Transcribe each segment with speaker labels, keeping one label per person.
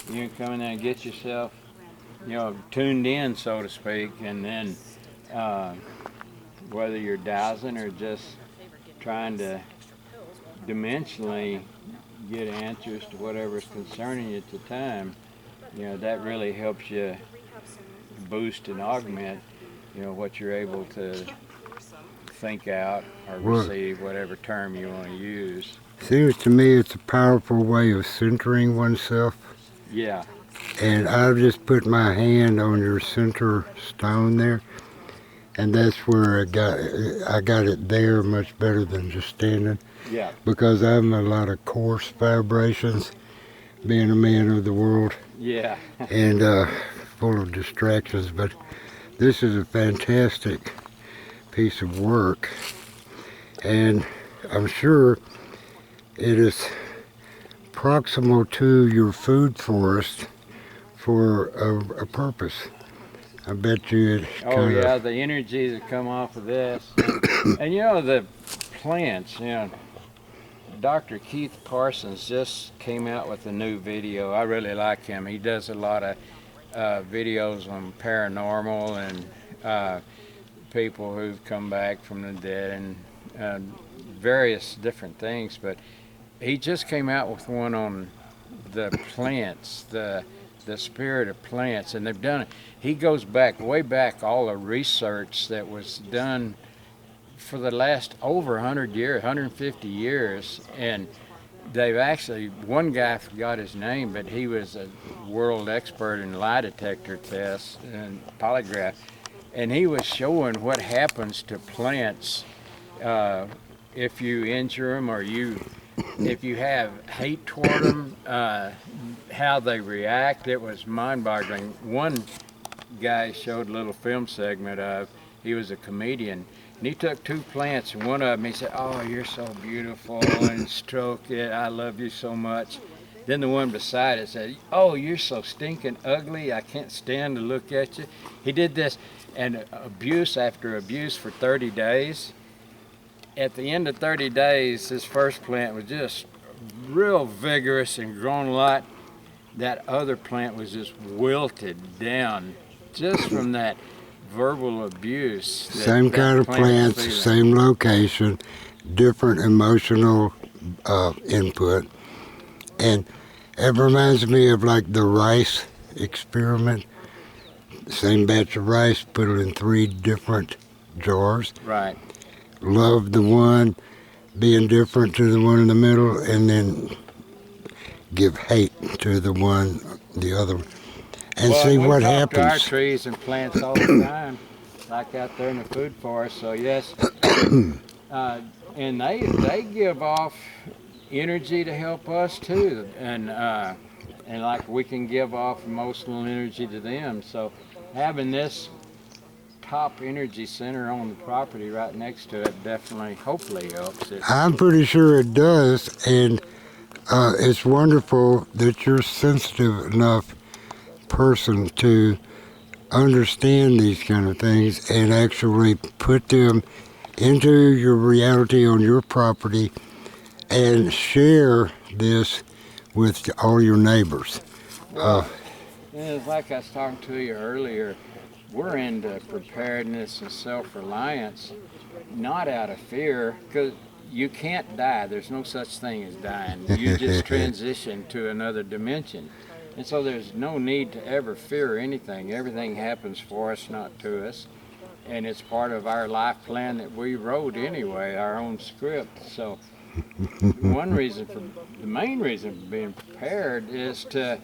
Speaker 1: You can come in there and get yourself, tuned in, so to speak, and then uh, whether you're dowsing or just trying to dimensionally get answers to whatever's concerning you at the time, that really helps you boost and augment, what you're able to think out or
Speaker 2: Well,
Speaker 1: receive, whatever term you want to use.
Speaker 2: seems to me it's a powerful way of centering oneself.
Speaker 1: Yeah.
Speaker 2: And I'll just put my hand on your center stone there, and that's where I got it there much better than just standing,
Speaker 1: Yeah.
Speaker 2: because I'm a lot of coarse vibrations, being a man of the world,
Speaker 1: Yeah.
Speaker 2: and full of distractions. But this is a fantastic piece of work, and I'm sure it is proximal to your food forest for a purpose. I bet you it
Speaker 1: Oh
Speaker 2: kind of.
Speaker 1: yeah, the energy that come off of this, and the plants. Dr. Keith Parsons just came out with a new video. I really like him. He does a lot of videos on paranormal and people who've come back from the dead and uh, various different things. But he just came out with one on the plants, the spirit of plants, and they've done it. He goes back, way back, all the research that was done for the last over 100 years, 150 years, and they've actually, one guy, I forgot his name, but he was a world expert in lie detector tests and polygraph, and he was showing what happens to plants uh, if you injure them or if you have hate toward them, how they react. It was mind-boggling. One guy showed a little film segment of, he was a comedian, and he took two plants, and one of them, he said, "Oh, you're so beautiful," and stroked it, "I love you so much." Then the one beside it said, "Oh, you're so stinking ugly, I can't stand to look at you." He did this, and abuse after abuse for 30 days. At the end of 30 days, this first plant was just real vigorous and grown a lot. That other plant was just wilted down just from that verbal abuse
Speaker 2: Same
Speaker 1: that
Speaker 2: kind of
Speaker 1: plant was
Speaker 2: plants,
Speaker 1: feeling.
Speaker 2: same location, different emotional input. And it reminds me of like the rice experiment. Same batch of rice, put it in 3 different jars.
Speaker 1: Right.
Speaker 2: Love the one, be indifferent to the one in the middle, and then give hate to the other, and
Speaker 1: Well,
Speaker 2: see
Speaker 1: and we
Speaker 2: what
Speaker 1: talk to our
Speaker 2: happens.
Speaker 1: trees and plants all the time, like out there in the food forest. So yes, uh, and they give off energy to help us too, and like we can give off emotional energy to them. So having this top energy center on the property right next to it definitely, hopefully, helps it.
Speaker 2: I'm pretty sure it does, and it's wonderful that you're sensitive enough person to understand these kind of things and actually put them into your reality on your property and share this with all your neighbors. Uh,
Speaker 1: Well, it's like I was talking to you earlier. We're into preparedness and self-reliance, not out of fear, because you can't die. There's no such thing as dying. You just transition to another dimension. And so there's no need to ever fear anything. Everything happens for us, not to us. And it's part of our life plan that we wrote anyway, our own script. So the main reason for being prepared is to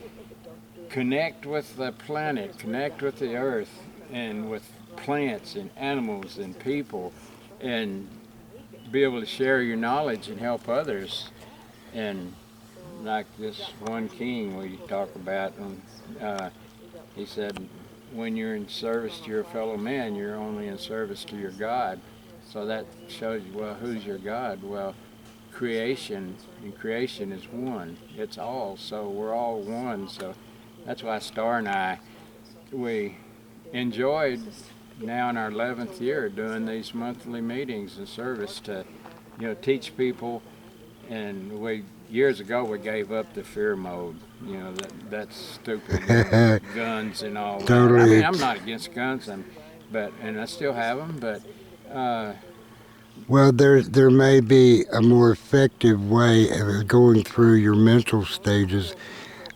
Speaker 1: connect with the planet, connect with the earth, and with plants and animals and people, and be able to share your knowledge and help others. And like this one king we talk about, and he said, when you're in service to your fellow man, you're only in service to your God. So that shows you, well, who's your God? Well, creation, and creation is one. It's all, so we're all one. So that's why Starr and I, we enjoyed now in our 11th year doing these monthly meetings in service to, teach people and we years ago we gave up the fear mode. You know, that's stupid. You know, guns and all that. I
Speaker 2: Totally.
Speaker 1: mean, I'm not against guns, and I still have them, but.
Speaker 2: Well, there may be a more effective way of going through your mental stages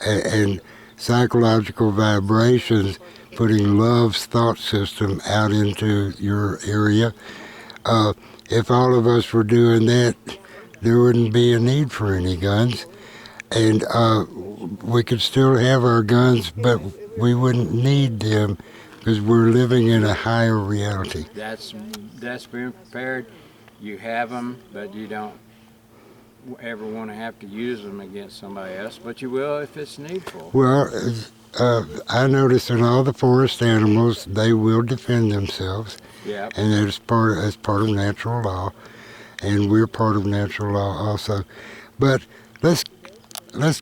Speaker 2: and psychological vibrations, putting love's thought system out into your area. If all of us were doing that, there wouldn't be a need for any guns, and we could still have our guns, but we wouldn't need them because we're living in a higher reality.
Speaker 1: That's being prepared. You have them, but you don't ever want to have to use them against somebody else. But you will if it's needful.
Speaker 2: Well, I notice in all the forest animals, they will defend themselves,
Speaker 1: Yeah.
Speaker 2: and that's part of natural law, and we're part of natural law also. But let's